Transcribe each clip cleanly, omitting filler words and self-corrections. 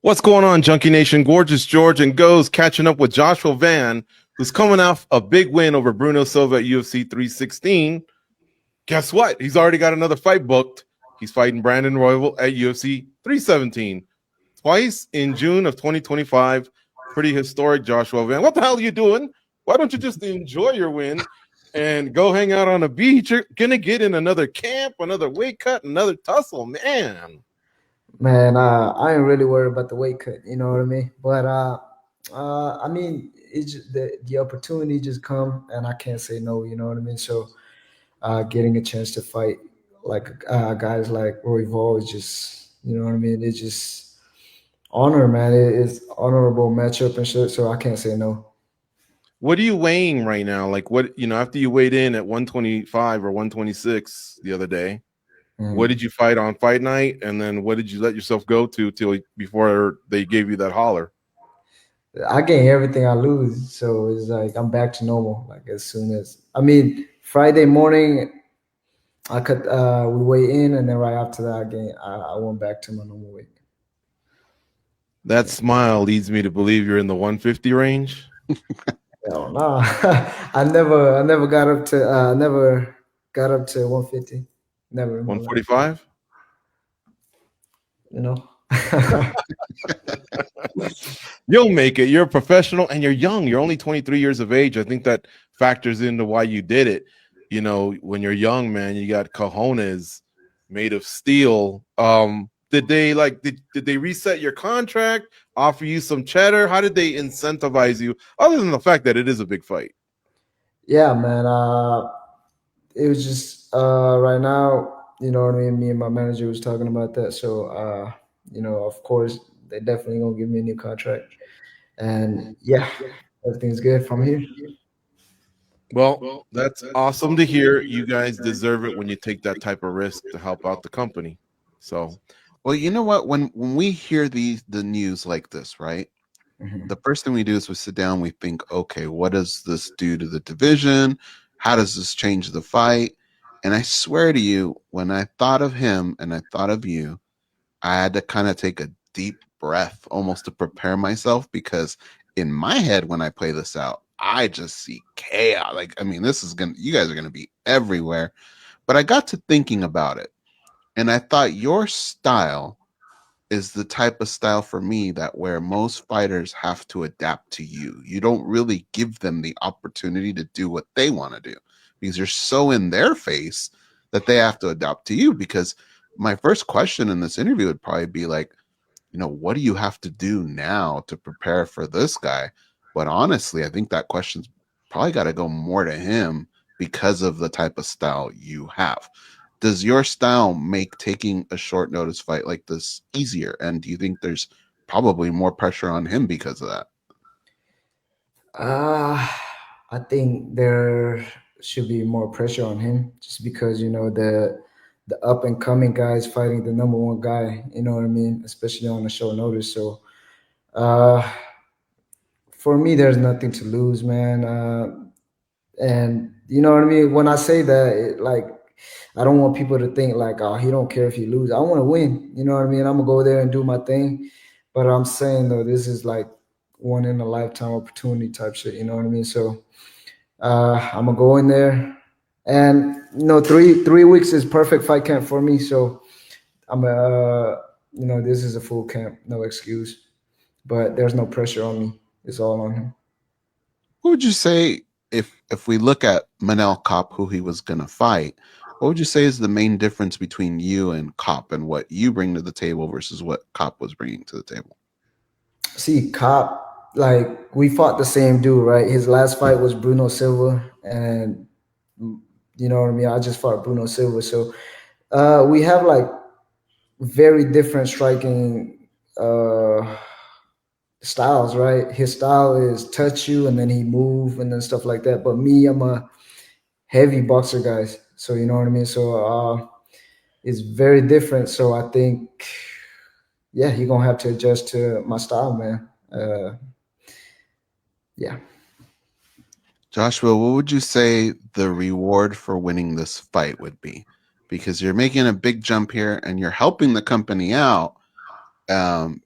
What's going on, Junkie Nation? Gorgeous George and Goes catching up with Joshua Van, who's coming off a big win over Bruno Silva at UFC 316. Guess what? He's already got another fight booked. He's fighting Brandon Royval at UFC 317 twice in June of 2025. Pretty historic, Joshua Van. What the hell are you doing? Why don't you just enjoy your win and go hang out on a beach? You're gonna get in another camp, another weight cut, another tussle, man. Man, I ain't really worried about the weight cut, you know what I mean? But I mean, it's just the opportunity just come, and I can't say no, you know what I mean? So, getting a chance to fight like guys like Roy Vol is just, you know what I mean? It's just honor, man. It's honorable matchup and shit. So I can't say no. What are you weighing right now? Like what, after you weighed in at 125 or 126 the other day, what did Mm. you fight on fight night? And then what did you let yourself go to till before they gave you that holler? I gain everything I lose, so it's like I'm back to normal. Like as soon as I mean Friday morning, we weigh in, and then right after that, I went back to my normal weight. That smile leads me to believe you're in the 150 range. Hell no, I never got up to 150. Never in my life, 145? you know. You'll make it. You're a professional and you're young. You're only 23 years of age. I think that factors into why you did it. When you're young, man, you got cojones made of steel. Did they reset your contract, offer you some cheddar? How did they incentivize you other than the fact that it is a big fight? Yeah, man. It was just right now. You know what I mean. Me and my manager was talking about that. So of course, they definitely gonna give me a new contract. And yeah, everything's good from here. Well, that's awesome to hear. You guys deserve it when you take that type of risk to help out the company. So, Well, you know what? When we hear the news like this, right? Mhm. The first thing we do is we sit down, we think, okay, what does this do to the division? How does this change the fight? And I swear to you, when I thought of him and I thought of you, I had to kind of take a deep breath almost to prepare myself because in my head, when I play this out, I just see chaos. Like, I mean, you guys are gonna be everywhere. But I got to thinking about it, and I thought your style is the type of style for me that where most fighters have to adapt to you. You don't really give them the opportunity to do what they want to do because you're so in their face that they have to adapt to you. Because my first question in this interview would probably be like, what do you have to do now to prepare for this guy? But honestly, I think that question's probably got to go more to him because of the type of style you have. Does your style make taking a short notice fight like this easier? And do you think there's probably more pressure on him because of that? Uh, I think there should be more pressure on him just because the up and coming guys fighting the number one guy. You know what I mean? Especially on a short notice. So uh, for me, there's nothing to lose, man. And you know what I mean. When I say that, like I don't want people to think like, oh, he don't care if he lose. I want to win. You know what I mean? I'm gonna go there and do my thing. But I'm saying though, this is like one in a lifetime opportunity type shit. You know what I mean? So I'm gonna go in there, and 3 weeks is perfect fight camp for me. So this is a full camp, no excuse. But there's no pressure on me. It's all on him. What would you say if we look at Manel Kopp, who he was going to fight? What would you say is the main difference between you and Kopp and what you bring to the table versus what Kopp was bringing to the table? See, Cop, like we fought the same dude, right? His last fight was Bruno Silva, and you know what I mean. I just fought Bruno Silva, so we have like very different striking styles, right? His style is touch you and then he move and then stuff like that. But me, I'm a heavy boxer, guys. So you know what I mean. So it's very different. So I think, yeah, you're gonna have to adjust to my style, man. Yeah. Joshua, what would you say the reward for winning this fight would be? Because you're making a big jump here and you're helping the company out. Um,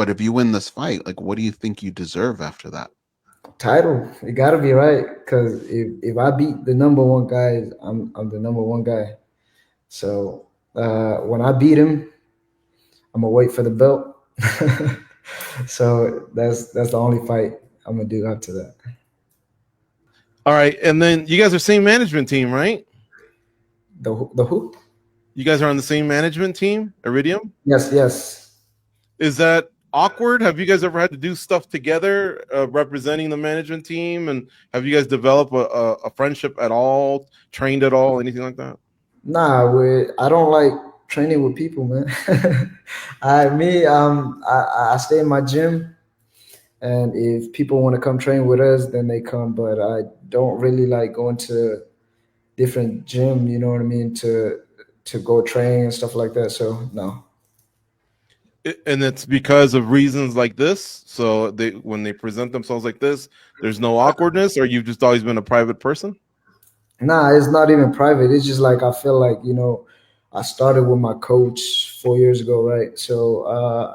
But if you win this fight, like, what do you think you deserve after that? Title. It gotta be right. Cause if I beat the number one guy, I'm the number one guy. So when I beat him, I'm gonna wait for the belt. So that's the only fight I'm gonna do after that. All right, and then you guys are same management team, right? The who? You guys are on the same management team, Iridium. Yes, yes. Is that awkward? Have you guys ever had to do stuff together, representing the management team? And have you guys developed a friendship at all, trained at all, anything like that? Nah, I don't like training with people, man. I stay in my gym, and if people want to come train with us, then they come. But I don't really like going to different gym. You know what I mean? To go train and stuff like that. So no. And it's because of reasons like this. So they, when they present themselves like this, there's no awkwardness, or you've just always been a private person. Nah, it's not even private. It's just like I feel like, I started with my coach 4 years ago, right? So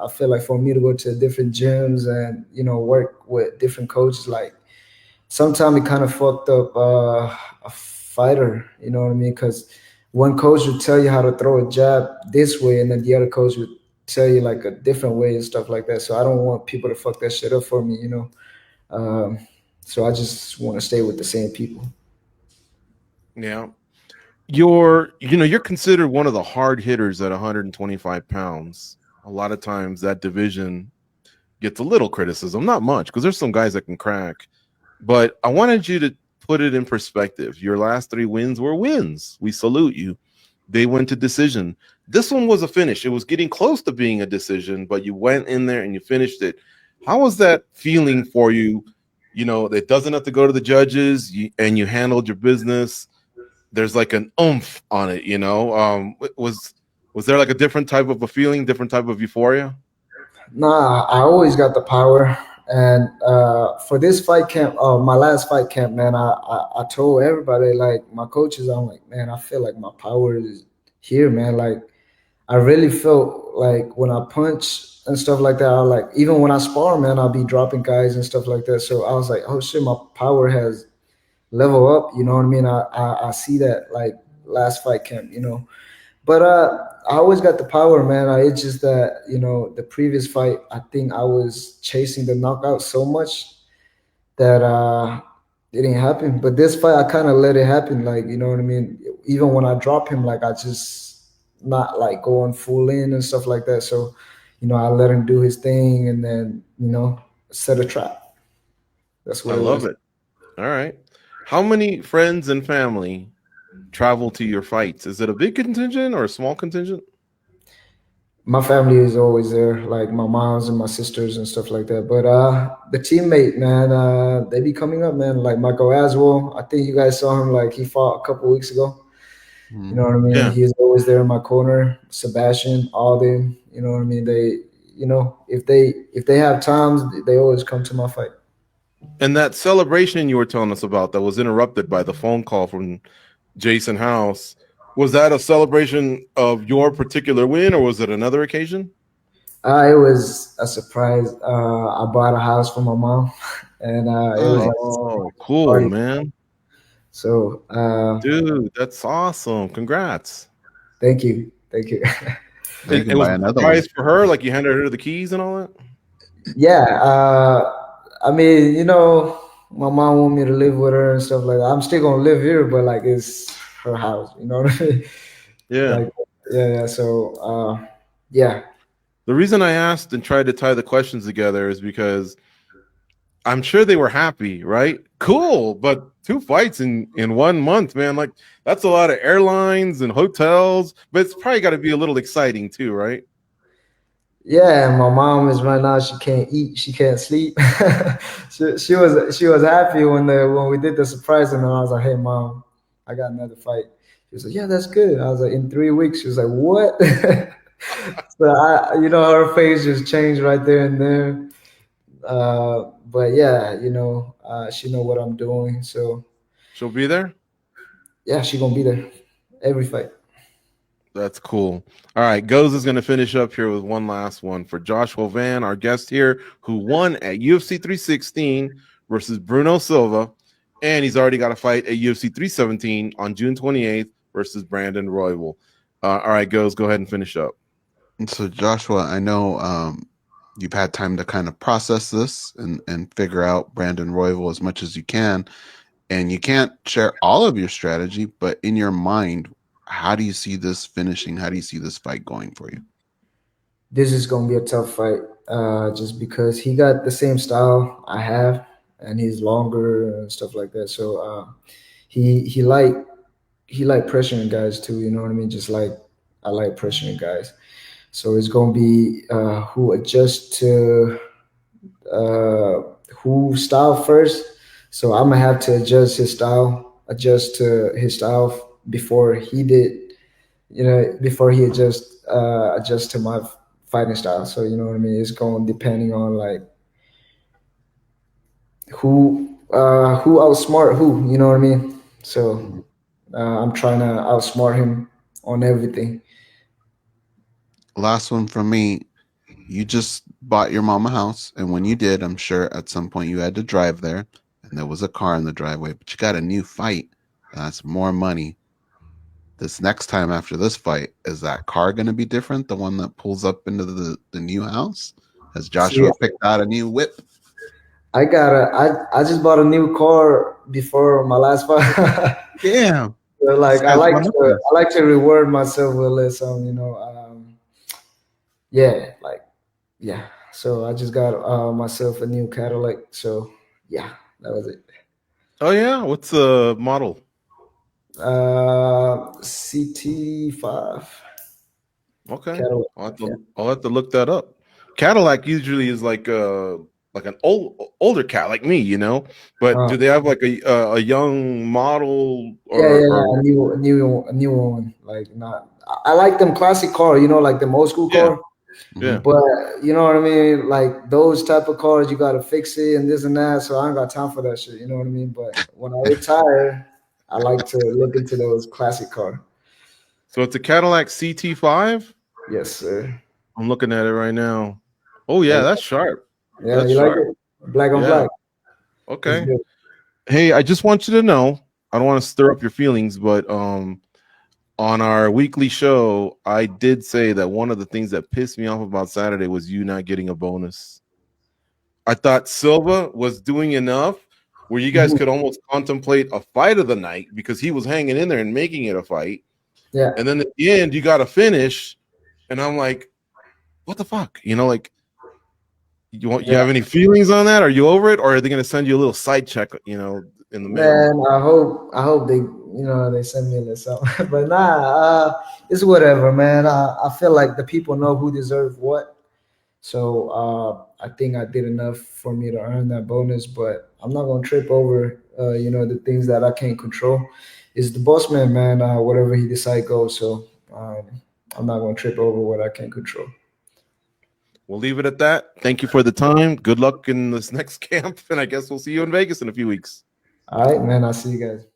I feel like for me to go to different gyms and work with different coaches, like sometimes it kind of fucked up a fighter. You know what I mean? Because one coach would tell you how to throw a jab this way, and then the other coach would tell you like a different way and stuff like that. So I don't want people to fuck that shit up for me. Um, so I just want to stay with the same people. Yeah. You're considered one of the hard hitters at 125 pounds. A lot of times that division gets a little criticism, not much, because there's some guys that can crack. But I wanted you to put it in perspective. Your last 3 wins were wins. We salute you. They went to decision. This one was a finish. It was getting close to being a decision, but you went in there and you finished it. How was that feeling for you? It doesn't have to go to the judges, and you handled your business. There's like an oomph on it, was there like a different type of a feeling, different type of euphoria? Nah, I always got the power. And for this fight camp, my last fight camp, man, I told everybody, like my coaches, I'm like, man, I feel like my power is here, man. Like I really felt like when I punch and stuff like that, I like even when I spar, man, I'll be dropping guys and stuff like that. So I was like, oh shit, my power has level up. You know what I mean? I see that like last fight camp. But I always got the power, man. It's just that the previous fight, I think I was chasing the knockout so much that it didn't happen. But this fight, I kind of let it happen. Like you know what I mean. Even when I drop him, like I just not like going full in and stuff like that. So I let him do his thing and then set a trap. That's I what it love was. it. All right. How many friends and family travel to your fights? Is it a big contingent or a small contingent? My family is always there, like my moms and my sisters and stuff like that. But the teammate, man, they be coming up, man. Like Michael Aswell, I think you guys saw him. Like he fought a couple weeks ago. You Mhm. know what I mean? Yeah. He's always there in my corner. Sebastian, Alden. You know what I mean? They, if they have times, they always come to my fight. And that celebration you were telling us about that was interrupted by the phone call from Jason House, was that a celebration of your particular win, or was it another occasion? It was a surprise. I bought a house for my mom, and it was like a Oh, cool, party. man. So Dude, that's awesome. Congrats. thank you. Now you It can was buy a another one. surprise for her, like you handed her the keys and all that? Yeah, I mean, my mom want me to live with her and stuff like that. I'm still gonna live here, but like it's her house. You know what I mean? Yeah. Like, yeah, yeah. So, yeah, The reason I asked and tried to tie the questions together is because I'm sure they were happy, right? Cool, but 2 fights in 1 month, man. Like that's a lot of airlines and hotels, but it's probably got to be a little exciting too, right? yeah. And my mom is right now. She can't eat. She can't sleep. She was happy when we did the surprise, and then I was like, "Hey, mom, I got another fight." She was like, "Yeah, that's good." I was like, "In 3 weeks." She was like, "What?" So her face just changed right there and there. But yeah, she know what I'm doing. So She'll be there. yeah, she gonna be there every fight. That's cool. All right, Goes is going to finish up here with one last one for Joshua Van, our guest here, who won at UFC 316 versus Bruno Silva, and he's already got a fight at UFC 317 on June 28th versus Brandon Royval. All right, Goes, go ahead and finish up. And so, Joshua, I know you've had time to kind of process this and figure out Brandon Royval as much as you can. And you can't share all of your strategy, but in your mind, how do you see this finishing? How do you see this fight going for you? This is gonna be a tough fight, just because he got the same style I have, and he's longer and stuff like that. So he like pressuring guys too. You know what I mean? Just like I like pressuring guys. So it's gonna be who adjusts to uh, who style first. So I'm gonna have to adjust to his style before he did. Before he adjust to my fighting style. So you know what I mean. It's going depending on like who outsmart who. You know what I mean. So I'm trying to outsmart him on everything. Last one from me. You just bought your mom a house, and when you did, I'm sure at some point you had to drive there, and there was a car in the driveway, but you got a new fight. That's more money. This next time after this fight, is that car going to be different? The one that pulls up into the new house? Has See, Joshua picked out a new whip? I just bought a new car before my last fight. Yeah. So, This like guy's one of us. I like to reward myself with a little something. Yeah, like yeah. So I just got myself a new Cadillac. So yeah, that was it. Oh, yeah? What's the model? CT5 Okay. Cadillac. Yeah. I'll have to look that up. Cadillac usually is like an older cat like me, you know. But Uh, do they have like a young model yeah. A new one. Like not. I like them classic car. Like them old school yeah, car. yeah. But you know what I mean? Like those type of cars, you gotta fix it and this and that. So I ain't got time for that shit. You know what I mean? But when I retire, I like to look into those classic cars. So it's a Cadillac CT5. Yes, sir. I'm looking at it right now. Oh yeah, Like, that's sharp. yeah, That's you like sharp. it? Black on Yeah. black. It's Okay. good. Hey, I just want you to know, I don't want to stir up your feelings, but on our weekly show, I did say that one of the things that pissed me off about Saturday was you not getting a bonus. I thought Silva was doing enough where you guys Mhm. could almost contemplate a fight of the night because he was hanging in there and making it a fight. Yeah. And then at the end, you got to finish. And I'm like, what the fuck? Like you Yeah. have any feelings on that? Are you over it? Or are they going to send you a little side check, in the mail? Man, I hope they send me a little something. But nah, it's whatever, man. I feel like the people know who deserve what. So I think I did enough for me to earn that bonus, but I'm not gonna trip over the things that I can't control. It's the boss man. Whatever he decide goes. So I'm not gonna trip over what I can't control. We'll leave it at that. Thank you for the time. Good luck in this next camp. And I guess we'll see you in Vegas in a few weeks. All right, man. I'll see you guys.